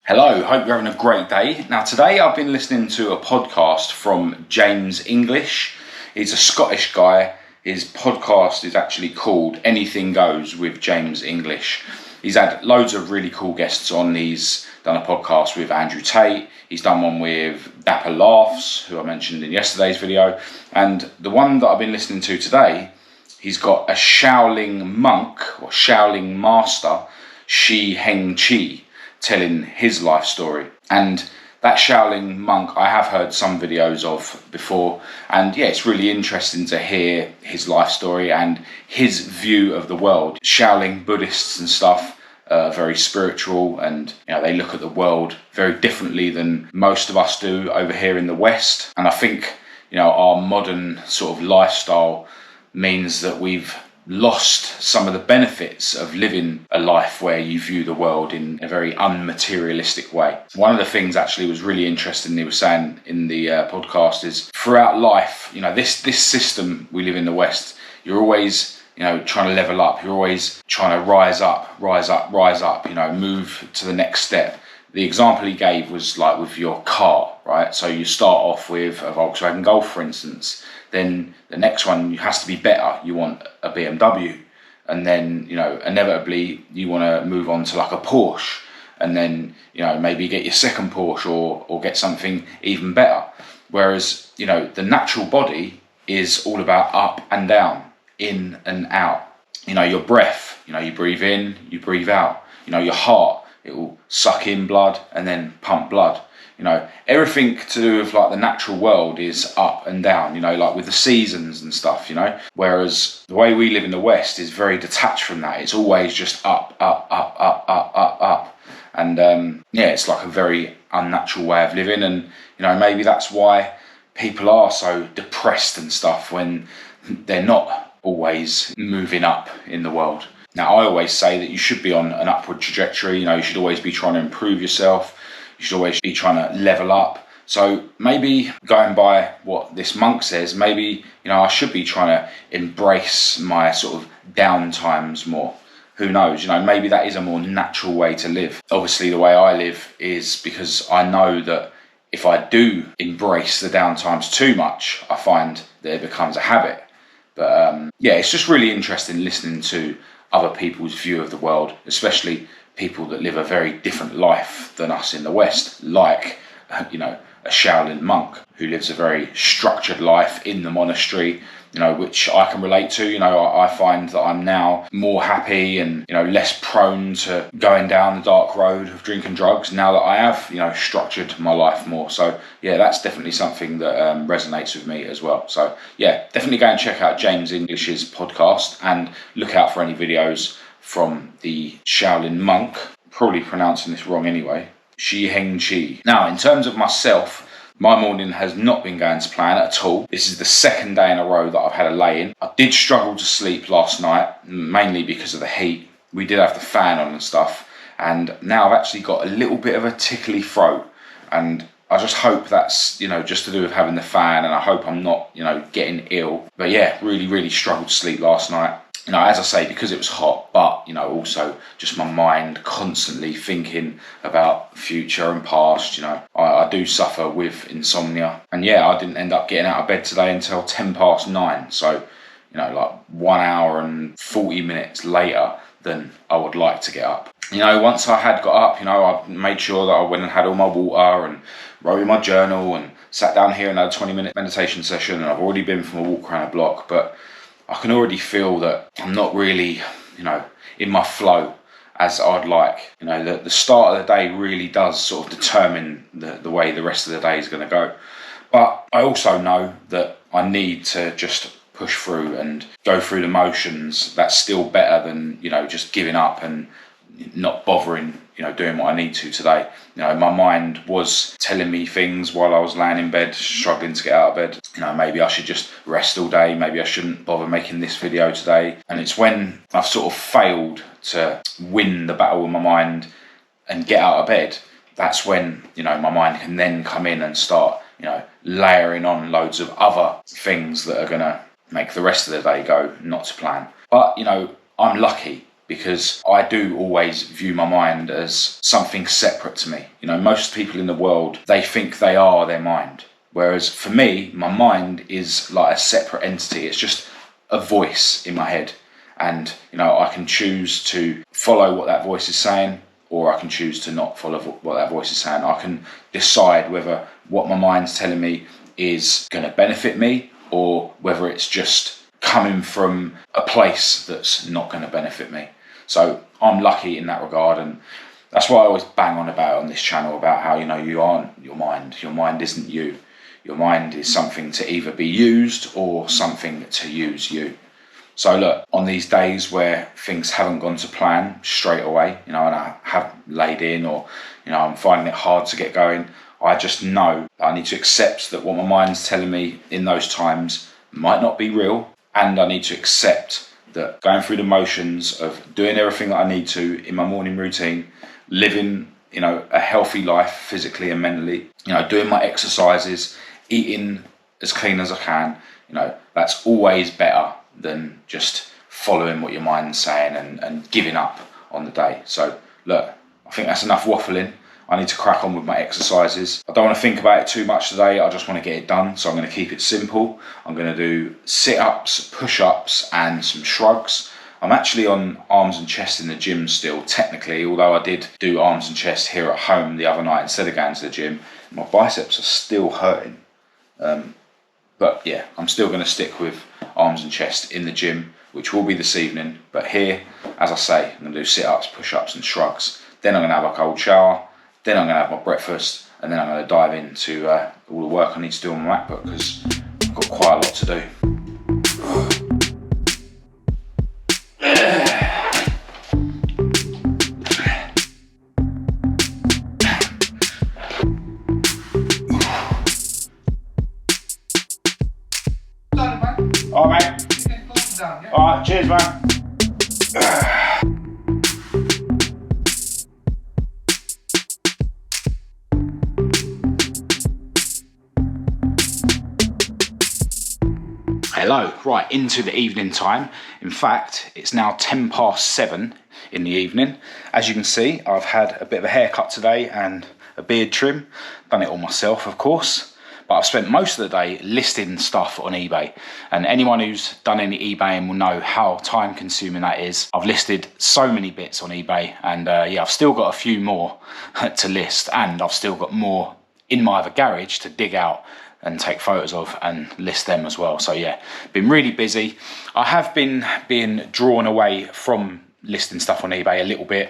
Hello, hope you're having a great day. Now today I've been listening to a podcast from James English. He's a Scottish guy. His podcast is actually called Anything Goes with James English. He's had loads of really cool guests on. He's done a podcast with Andrew Tate. He's done one with Dapper Laughs, who I mentioned in yesterday's video. And the one that I've been listening to today, he's got a Shaolin monk or Shaolin master, Shi Heng Chi, telling his life story. And that Shaolin monk I have heard some videos of before, and yeah, it's really interesting to hear his life story and his view of the world. Shaolin Buddhists and stuff are very spiritual, and they look at the world very differently than most of us do over here in the West. And I think our modern sort of lifestyle means that we've lost some of the benefits of living a life where you view the world in a very unmaterialistic way. One of the things actually was really interesting he was saying in the podcast is throughout life, this system we live in the West, you're always trying to level up, you're always trying to rise up, move to the next step. The example he gave was like with your car, right? So you start off with a Volkswagen Golf, for instance. Then the next one has to be better. You want a BMW. And then, inevitably you want to move on to like a Porsche. And then, maybe get your second Porsche or get something even better. Whereas, the natural body is all about up and down, in and out. Your breath, you breathe in, you breathe out. Your heart, it will suck in blood and then pump blood. Everything to do with like the natural world is up and down, like with the seasons and stuff, whereas the way we live in the West is very detached from that. It's always just up. And it's like a very unnatural way of living. And maybe that's why people are so depressed and stuff when they're not always moving up in the world. Now, I always say that you should be on an upward trajectory. You should always be trying to improve yourself. You should always be trying to level up. So maybe going by what this monk says, maybe, I should be trying to embrace my sort of down times more. Who knows? Maybe that is a more natural way to live. Obviously, the way I live is because I know that if I do embrace the down times too much, I find that it becomes a habit. But it's just really interesting listening to other people's view of the world, especially people that live a very different life than us in the West, like, a Shaolin monk who lives a very structured life in the monastery, which I can relate to. I find that I'm now more happy and, less prone to going down the dark road of drinking drugs now that I have, structured my life more. So, yeah, that's definitely something that resonates with me as well. So, yeah, definitely go and check out James English's podcast and look out for any videos from the Shaolin monk, probably pronouncing this wrong anyway, Shi Heng Chi. Now, in terms of myself, my morning has not been going to plan at all. This is the second day in a row that I've had a lay-in. I did struggle to sleep last night, mainly because of the heat. We did have the fan on and stuff, and now I've actually got a little bit of a tickly throat, and I just hope that's, just to do with having the fan, and I hope I'm not, getting ill. But yeah, really, really struggled to sleep last night. As I say, because it was hot, but, also just my mind constantly thinking about future and past, I do suffer with insomnia. And yeah, I didn't end up getting out of bed today until 9:10. So, like 1 hour and 40 minutes later than I would like to get up. Once I had got up, I made sure that I went and had all my water and wrote in my journal and sat down here and had a 20-minute meditation session. And I've already been for a walk around the block, but I can already feel that I'm not really, in my flow as I'd like. The start of the day really does sort of determine the way the rest of the day is going to go. But I also know that I need to just push through and go through the motions. That's still better than, just giving up and not bothering, doing what I need to today. My mind was telling me things while I was laying in bed, struggling to get out of bed. Maybe I should just rest all day. Maybe I shouldn't bother making this video today. And it's when I've sort of failed to win the battle with my mind and get out of bed, that's when, my mind can then come in and start, layering on loads of other things that are going to make the rest of the day go not to plan. But, I'm lucky because I do always view my mind as something separate to me. You know, most people in the world, they think they are their mind. Whereas for me, my mind is like a separate entity. It's just a voice in my head. And, you know, I can choose to follow what that voice is saying, or I can choose to not follow what that voice is saying. I can decide whether what my mind's telling me is going to benefit me, or whether it's just coming from a place that's not going to benefit me. So I'm lucky in that regard, and that's why I always bang on about on this channel about how, you know, you aren't your mind. Your mind isn't you. Your mind is something to either be used or something to use you. So look, on these days where things haven't gone to plan straight away, you know, and I have laid in, or, you know, I'm finding it hard to get going, I just know that I need to accept that what my mind's telling me in those times might not be real, and I need to accept that going through the motions of doing everything that I need to in my morning routine, living, you know, a healthy life physically and mentally, you know, doing my exercises, eating as clean as I can, you know, that's always better than just following what your mind's saying and giving up on the day. So look, I think that's enough waffling. I need to crack on with my exercises. I don't want to think about it too much today. I just want to get it done. So I'm going to keep it simple. I'm going to do sit-ups, push-ups and some shrugs. I'm actually on arms and chest in the gym still, technically, although I did do arms and chest here at home the other night instead of going to the gym. My biceps are still hurting. But yeah, I'm still going to stick with arms and chest in the gym, which will be this evening. But here, as I say, I'm going to do sit-ups, push-ups and shrugs. Then I'm going to have a cold shower. Then I'm going to have my breakfast. And then I'm going to dive into all the work I need to do on my MacBook, because I've got quite a lot to do. Alright, mate. Alright, cheers, man. Hello, right, into the evening time. In fact, it's now 7:10 in the evening. As you can see, I've had a bit of a haircut today and a beard trim. Done it all myself, of course. But I've spent most of the day listing stuff on eBay, and anyone who's done any eBaying will know how time consuming that is. I've listed so many bits on eBay, and yeah, I've still got a few more to list, and I've still got more in my other garage to dig out and take photos of and list them as well. So yeah, been really busy. I have been being drawn away from listing stuff on eBay a little bit.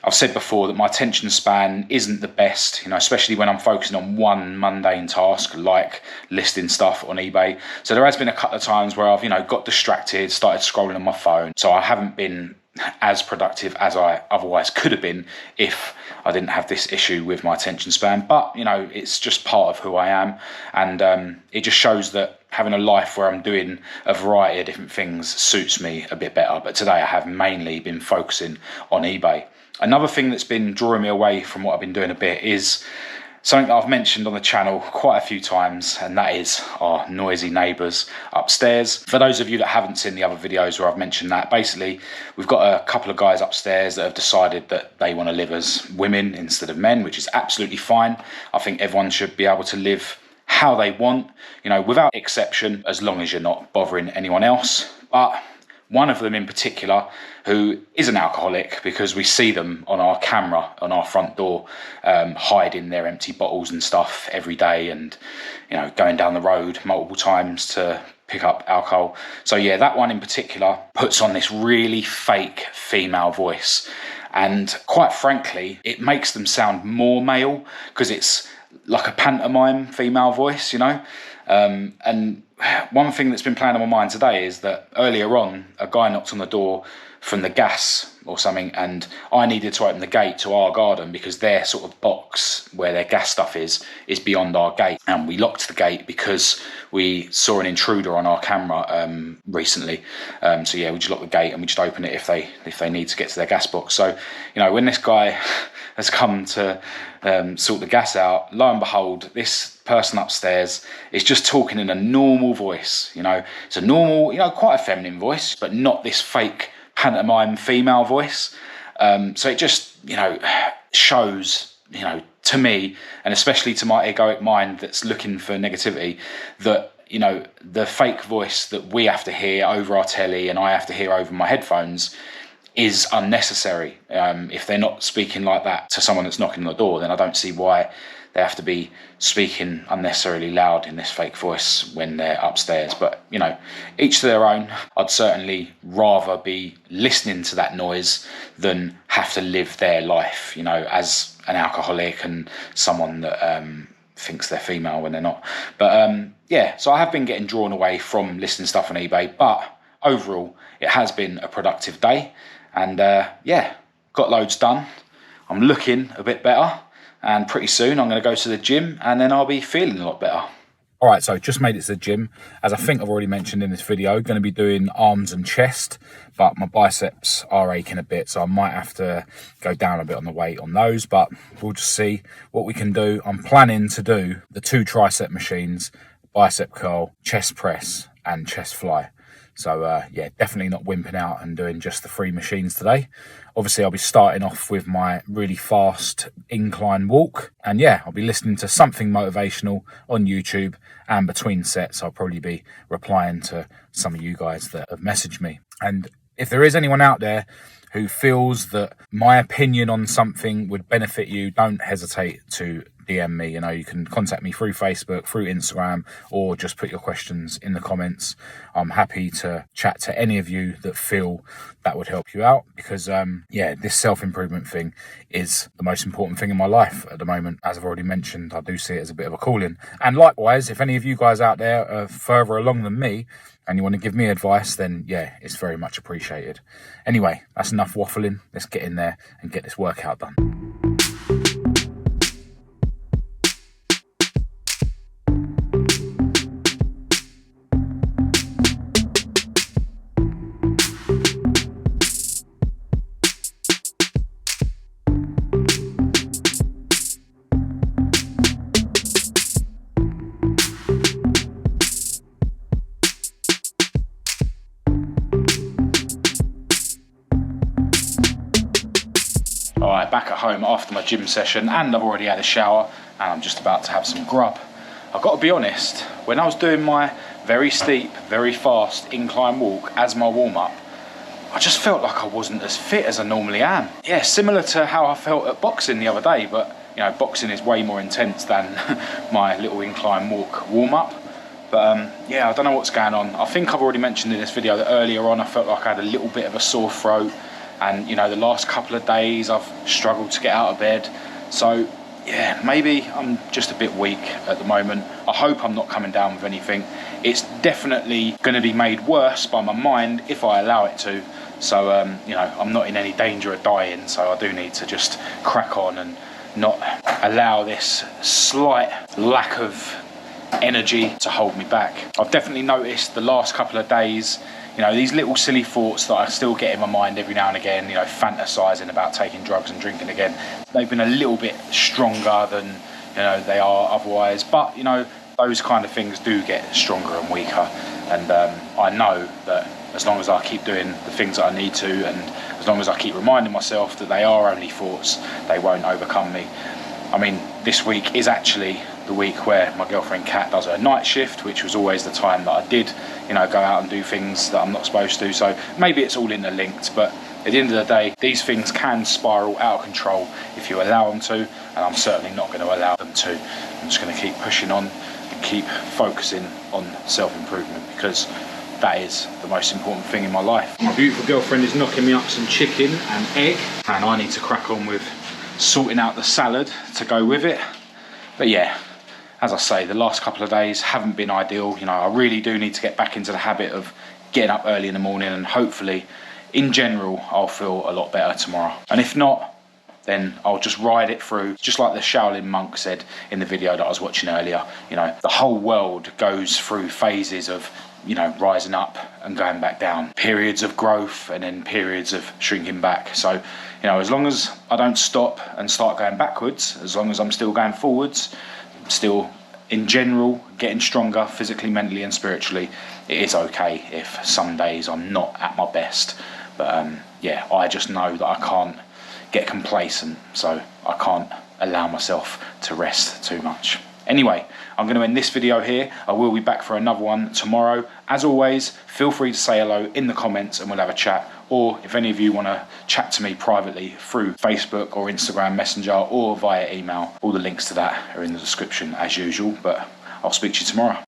I've said before that my attention span isn't the best, you know, especially when I'm focusing on one mundane task like listing stuff on eBay. So there has been a couple of times where I've, you know, got distracted, started scrolling on my phone. So I haven't been as productive as I otherwise could have been if I didn't have this issue with my attention span. But, you know, it's just part of who I am. And it just shows that having a life where I'm doing a variety of different things suits me a bit better. But today I have mainly been focusing on eBay. Another thing that's been drawing me away from what I've been doing a bit is something that I've mentioned on the channel quite a few times, and that is our noisy neighbours upstairs. For those of you that haven't seen the other videos where I've mentioned that, basically we've got a couple of guys upstairs that have decided that they want to live as women instead of men, which is absolutely fine. I think everyone should be able to live how they want, you know, without exception, as long as you're not bothering anyone else. But one of them in particular, who is an alcoholic, because we see them on our camera on our front door, hiding their empty bottles and stuff every day, and, you know, going down the road multiple times to pick up alcohol. So yeah, that one in particular puts on this really fake female voice, and quite frankly, it makes them sound more male because it's like a pantomime female voice, you know. And one thing that's been playing on my mind today is that earlier on, a guy knocked on the door from the gas or something, and I needed to open the gate to our garden because their sort of box where their gas stuff is beyond our gate, and we locked the gate because we saw an intruder on our camera recently. So yeah, we just lock the gate and we just open it if they need to get to their gas box. So, you know, when this guy has come to sort the gas out, lo and behold, this person upstairs is just talking in a normal voice. You know, it's a normal, you know, quite a feminine voice, but not this fake pantomime female voice. So it just, shows, to me, and especially to my egoic mind that's looking for negativity, that, the fake voice that we have to hear over our telly and I have to hear over my headphones is unnecessary. If they're not speaking like that to someone that's knocking on the door, then I don't see why they have to be speaking unnecessarily loud in this fake voice when they're upstairs. But, each to their own. I'd certainly rather be listening to that noise than have to live their life, as an alcoholic and someone that thinks they're female when they're not. But, so I have been getting drawn away from listening stuff on eBay, but overall, it has been a productive day. And, got loads done. I'm looking a bit better. And pretty soon I'm going to go to the gym and then I'll be feeling a lot better. All right, so just made it to the gym. As I think I've already mentioned in this video, going to be doing arms and chest, but my biceps are aching a bit, so I might have to go down a bit on the weight on those, but we'll just see what we can do. I'm planning to do the 2 tricep machines, bicep curl, chest press and chest fly. So, definitely not wimping out and doing just the 3 machines today. Obviously, I'll be starting off with my really fast incline walk. And I'll be listening to something motivational on YouTube. And between sets, I'll probably be replying to some of you guys that have messaged me. And if there is anyone out there who feels that my opinion on something would benefit you, don't hesitate to DM me. You can contact me through Facebook, through Instagram, or just put your questions in the comments. I'm happy to chat to any of you that feel that would help you out, because this self-improvement thing is the most important thing in my life at the moment. As I've already mentioned, I do see it as a bit of a calling. And likewise, if any of you guys out there are further along than me and you want to give me advice, then it's very much appreciated. Anyway, that's enough waffling. Let's get in there and get this workout done. Alright, back at home after my gym session, and I've already had a shower and I'm just about to have some grub. I've got to be honest, when I was doing my very steep, very fast incline walk as my warm-up, I just felt like I wasn't as fit as I normally am. Yeah, similar to how I felt at boxing the other day, but boxing is way more intense than my little incline walk warm-up. But I don't know what's going on. I think I've already mentioned in this video that earlier on I felt like I had a little bit of a sore throat. And, the last couple of days I've struggled to get out of bed. So, maybe I'm just a bit weak at the moment. I hope I'm not coming down with anything. It's definitely going to be made worse by my mind if I allow it to. So, I'm not in any danger of dying. So I do need to just crack on and not allow this slight lack of energy to hold me back. I've definitely noticed the last couple of days, these little silly thoughts that I still get in my mind every now and again, fantasizing about taking drugs and drinking again. They've been a little bit stronger than, they are otherwise. But, those kind of things do get stronger and weaker. And I know that as long as I keep doing the things that I need to, and as long as I keep reminding myself that they are only thoughts, they won't overcome me. I mean, this week is actually the week where my girlfriend Kat does her night shift, which was always the time that I did, go out and do things that I'm not supposed to. So maybe it's all interlinked, but at the end of the day, these things can spiral out of control if you allow them to, and I'm certainly not going to allow them to. I'm just going to keep pushing on and keep focusing on self-improvement, because that is the most important thing in my life. My beautiful girlfriend is knocking me up some chicken and egg, and I need to crack on with sorting out the salad to go with it. But as I say, the last couple of days haven't been ideal. I really do need to get back into the habit of getting up early in the morning, and hopefully, in general, I'll feel a lot better tomorrow. And if not, then I'll just ride it through, just like the Shaolin monk said in the video that I was watching earlier. The whole world goes through phases of, rising up and going back down, periods of growth and then periods of shrinking back. So, as long as I don't stop and start going backwards, as long as I'm still going forwards, still in general getting stronger physically, mentally and spiritually, it is okay if some days I'm not at my best. But yeah, I just know that I can't get complacent, so I can't allow myself to rest too much. Anyway, I'm going to end this video here. I will be back for another one tomorrow. As always, feel free to say hello in the comments and we'll have a chat. Or if any of you want to chat to me privately through Facebook or Instagram Messenger or via email, all the links to that are in the description as usual. But I'll speak to you tomorrow.